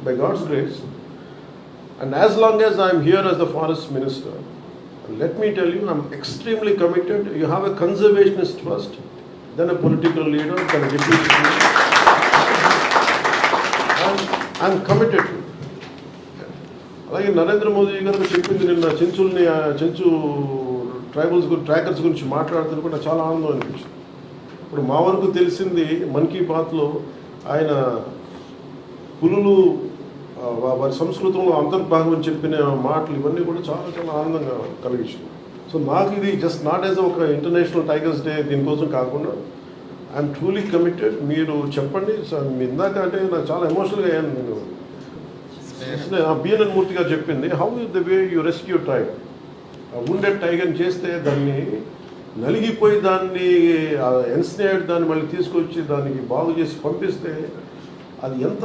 by God's grace. And as long as I am here as the forest minister, let me tell you, I'm extremely committed. You have a conservationist first, then a political leader, then a deputy leader. And I'm committed to it. అలాగే నరేంద్ర మోదీ గారు చెప్పింది నిన్న Chenchu tribals trackers గురించి మాట్లాడుతున్న కూడా చాలా ఆనందం అనిపించింది. ఇప్పుడు మా వరకు తెలిసింది మన్ కీ బాత్లో ఆయన పులులు వారి సంస్కృతంలో అంతర్భాగం అని చెప్పిన మాటలు ఇవన్నీ కూడా చాలా చాలా ఆనందంగా కలిగించింది. సో నాకు ఇది జస్ట్ నాట్ యాజ్ ఒక ఇంటర్నేషనల్ టైగర్స్ డే దీనికోసం కాకుండా ఐఎమ్ ట్రూలీ కమిటెడ్. మీరు చెప్పండి సార్, మీ ఇందాక అంటే నాకు చాలా ఎమోషనల్గా అయ్యాను. నేను బిఎన్ఎన్ మూర్తి గారు చెప్పింది, how the way you rescue tribe. Wounded టైగర్ని చేస్తే దాన్ని నలిగిపోయి దాన్ని ఎన్స్నేడ్ దాన్ని మళ్ళీ తీసుకొచ్చి దానికి బాగు చేసి పంపిస్తే అది ఎంత